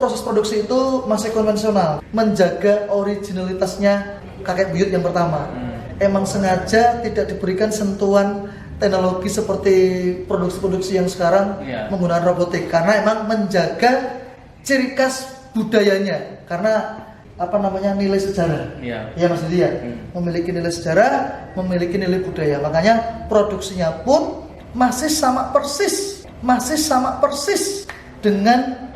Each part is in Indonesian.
proses produksi itu masih konvensional, menjaga originalitasnya kakek buyut yang pertama. Emang sengaja tidak diberikan sentuhan teknologi seperti produksi-produksi yang sekarang menggunakan robotik, karena emang menjaga ciri khas budayanya, karena nilai sejarah. Ya Mas Didi ya, memiliki nilai sejarah, memiliki nilai budaya. Makanya produksinya pun masih sama persis dengan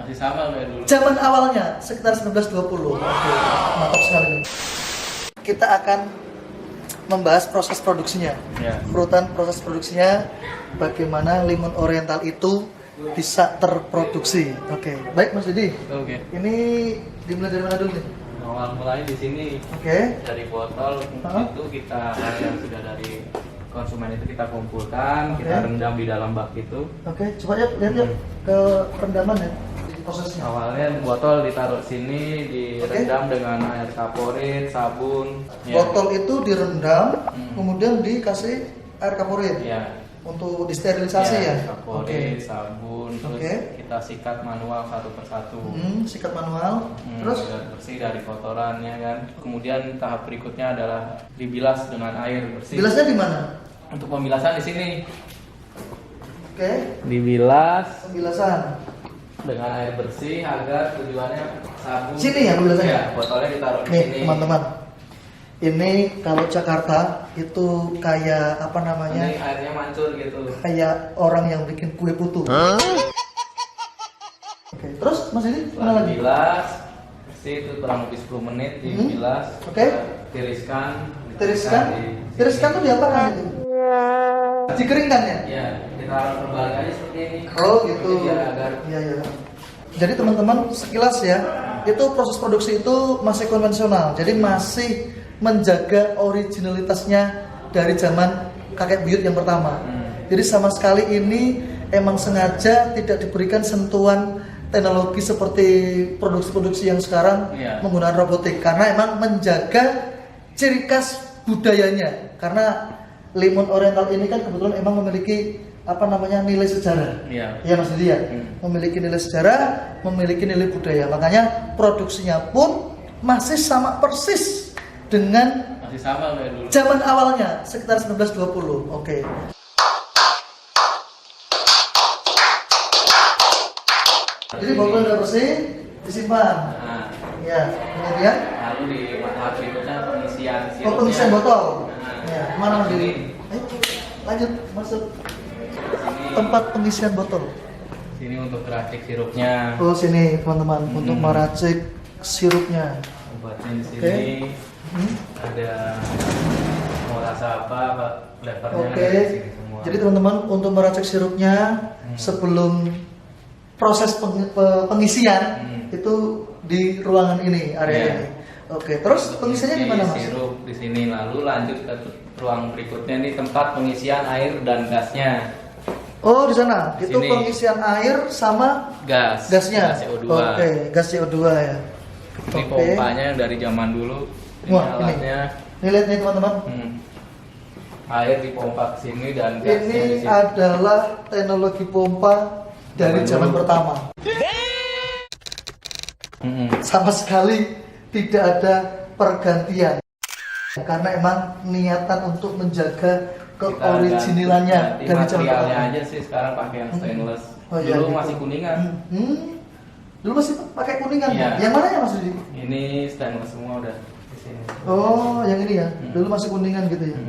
zaman awalnya sekitar 1920. Oke, mantap sekali. Kita akan membahas proses produksinya, urutan proses produksinya, bagaimana limun oriental itu bisa terproduksi. Oke, baik Mas Didi. Ini dimulai dari mana dulu nih? Awal mulai di sini. Dari botol itu kita yang sudah dari konsumen itu kita kumpulkan, kita rendam di dalam bak itu. Coba ya lihat ya ke rendaman ya prosesnya. Awalnya botol ditaruh sini, direndam dengan air kaporit, sabun. Botol itu direndam, kemudian dikasih air kaporit. Untuk disterilisasi ya. Kaporit, sabun, terus kita sikat manual satu persatu. Sikat manual, terus agar bersih dari kotorannya kan. Kemudian tahap berikutnya adalah dibilas dengan air bersih. Bilasnya di mana? Untuk pembilasan di sini. Pembilasan dengan air bersih agar tujuannya sabun. Sini ya pembilasannya. Botolnya ditaruh di nih, sini. Teman-teman. Ini kalau Jakarta itu kayak Ini airnya mancur gitu. Kayak orang yang bikin kue putu. Terus Mas ini mana lagi? Dibilas, bersih itu kurang lebih 10 menit dibilas. Tiriskan tuh diapakan itu? Dikeringkan ya? Iya, kita terbalik aja seperti ini. Gitu. Agar Jadi teman-teman sekilas ya, itu proses produksi itu masih konvensional. Jadi masih menjaga originalitasnya dari zaman kakek buyut yang pertama. Jadi sama sekali ini emang sengaja tidak diberikan sentuhan teknologi seperti produksi-produksi yang sekarang menggunakan robotik, karena emang menjaga ciri khas budayanya. Karena limun oriental ini kan kebetulan emang memiliki nilai sejarah. Ya Mas Didi ya, memiliki nilai sejarah, memiliki nilai budaya. Makanya produksinya pun masih sama persis dengan zaman awalnya sekitar 1920. Jadi botol udah bersih, disimpan. Kemudian lalu di tahap berikutnya pengisian sirupnya. Pengisian botol. Mana Mas Didi? Lanjut masuk tempat pengisian botol. Sini untuk meracik sirupnya. Sini teman-teman, untuk meracik sirupnya. Obatnya di sini. Ada mau rasa apa flavornya. Jadi teman-teman, untuk meracik sirupnya sebelum proses pengisian itu di ruangan ini, area ini. Terus pengisiannya di mana Mas? Sirup di sini, lalu lanjut ke ruang berikutnya, ini tempat pengisian air dan gasnya. Di sana. Itu pengisian air sama gasnya. Gas CO2. Gas CO2 ya. Ini pompanya yang dari zaman dulu. Ini alatnya. Ini lihat nih teman-teman. Air dipompa ke sini dan gasnya ini di sini. Adalah teknologi pompa dari zaman pertama. Sama sekali tidak ada pergantian. Karena emang niatan untuk menjaga keoriginalannya dari zaman materialnya aja sih sekarang pakai yang stainless. Dulu masih kuningan. Dulu masih pakai kuningan. Yang mana ya Mas Didi? Ini stainless semua udah di sini. Yang ini ya. Dulu masih kuningan gitu ya.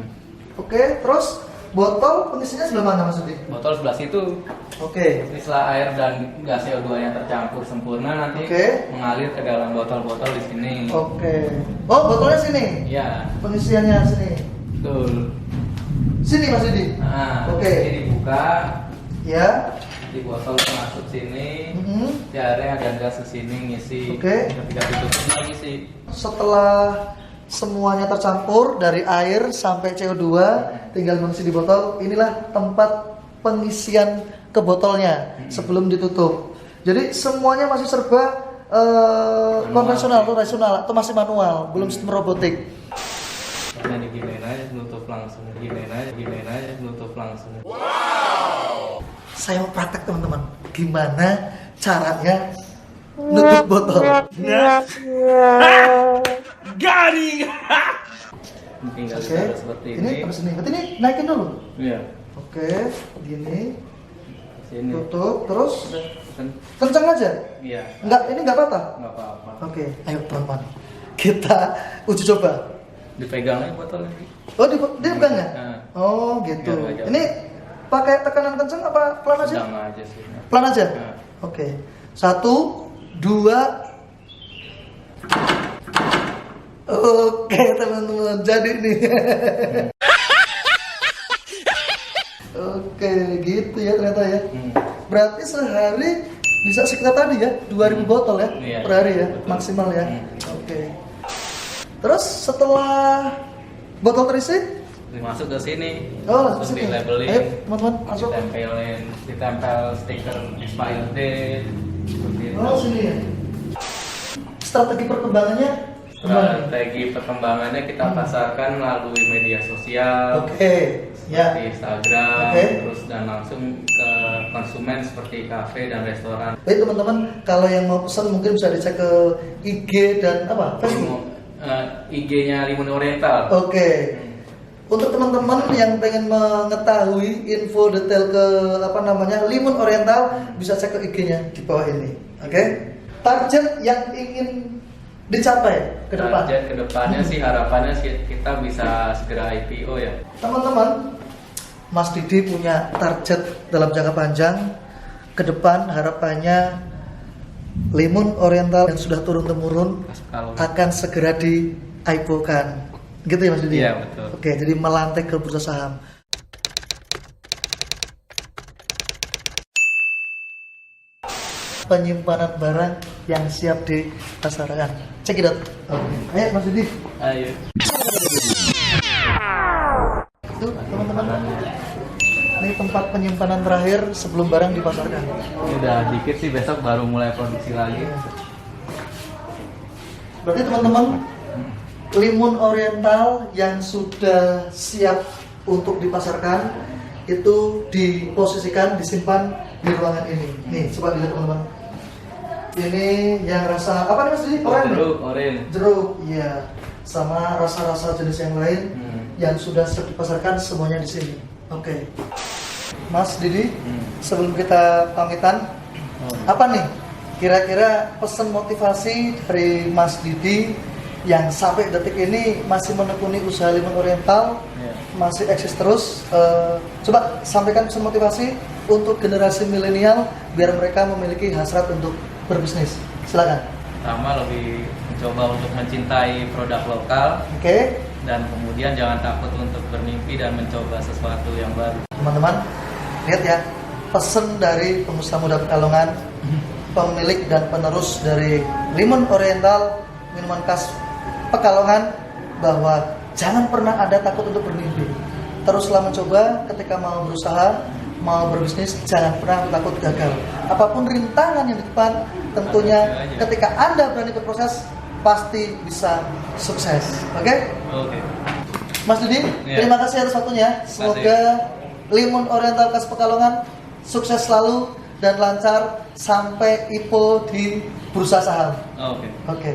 Terus botol pengisinya sebelah mana Mas Didi? Botol sebelah situ. Ini setelah air dan gas CO2 yang tercampur sempurna nanti mengalir ke dalam botol-botol di sini. Botolnya sini. Pengisiannya sini. Betul. Sini Mas Didi. Ini dibuka. Di botol masuk sini. Airnya dan gas ke sini ngisi. Ketika ditutup ngisi. Setelah semuanya tercampur dari air sampai CO2, tinggal mengisi di botol. Inilah tempat pengisian ke botolnya sebelum ditutup. Jadi semuanya masih serba konvensional atau rasional atau masih manual, belum sistem robotik. Nah, diginiin aja nutup langsung, nutup langsung. Saya mau praktek teman-teman, gimana caranya nutup botol. Garing. Tinggal Oke. ditaruh seperti Ini ini. terus ini. Berarti ini naikin dulu. Iya. Oke, gini. Sini. Tutup, terus Kan? kencang aja. Iya. Ini enggak patah. Nggak apa-apa. Oke, ayo teman-teman. Kita uji coba. Dipegang aja botolnya. Oh, dia pegang ya? Nah. Oh, gitu. Ya, nggak jauh. Ini pakai tekanan kencang apa pelan aja? Sedang aja sih. Pelan aja? Nah. Oke. 1, 2. Oke, teman-teman. Jadi nih. Oke, gitu ya ternyata ya. Berarti sehari bisa sekitar tadi ya, 2000 botol ya Iya, per hari ya, betul. maksimal ya. Oke. Terus setelah botol terisi, Masuk ke sini. oh Terus sini. di labeling. Ayo teman-teman masuk. Ditempel stiker expired date. Seperti itu. Oh sini ya. Strategi perkembangannya gimana? Strategi perkembangannya kita pasarkan melalui media sosial. Oke, ya. Seperti Instagram, Oke. terus dan langsung ke konsumen seperti kafe dan restoran. Baik teman-teman, kalau yang mau pesan mungkin bisa dicek ke IG dan apa? Facebook. IG-nya Limun Oriental. Oke. Untuk teman-teman yang pengen mengetahui info detail ke Limun Oriental, bisa cek ke IG-nya di bawah ini. Oke. Target yang ingin dicapai ke depan. Target ke depannya sih harapannya sih kita bisa segera IPO ya. Teman-teman, Mas Didi punya target dalam jangka panjang. Ke depan harapannya Limun Oriental yang sudah turun-temurun Kalau akan segera di IPO-kan. Gitu ya Mas Didi? Iya, betul. Oke, jadi melantai ke bursa saham. Penyimpanan barang yang siap dipasarkan. Cekidot. Oke. Ayo Mas Didi. ayo. Itu teman-teman. Ini tempat penyimpanan terakhir sebelum barang dipasarkan. Ini udah dikit sih, besok baru mulai produksi lagi. Berarti teman-teman, Limun Oriental yang sudah siap untuk dipasarkan itu diposisikan, disimpan di ruangan ini. Nih, coba dilihat teman-teman. Ini yang rasa apa nih Mas Didi? Oren. Jeruk, oren. Jeruk, iya. Sama rasa-rasa jenis yang lain yang sudah siap dipasarkan semuanya di sini. Oke. Mas Didi, sebelum kita pamitan, apa nih kira-kira pesan motivasi dari Mas Didi yang sampai detik ini masih menekuni usaha Limun Oriental, masih eksis terus? Coba sampaikan pesan motivasi untuk generasi milenial biar mereka memiliki hasrat untuk berbisnis. Silakan. Pertama lebih mencoba untuk mencintai produk lokal. Oke. Dan kemudian jangan takut untuk bermimpi dan mencoba sesuatu yang baru. Teman-teman, lihat ya, pesan dari pengusaha muda Pekalongan, pemilik dan penerus dari Limun Oriental, minuman khas Pekalongan, bahwa jangan pernah ada takut untuk bermimpi. Teruslah mencoba ketika mau berusaha, mau berbisnis, jangan pernah takut gagal. Apapun rintangan yang di depan, tentunya ketika Anda berani berproses, pasti bisa sukses. Oke? Oke. Mas Didi, terima kasih atas waktunya. Semoga Limun Oriental khas Pekalongan sukses selalu dan lancar sampai IPO di bursa saham. Oke. Oke.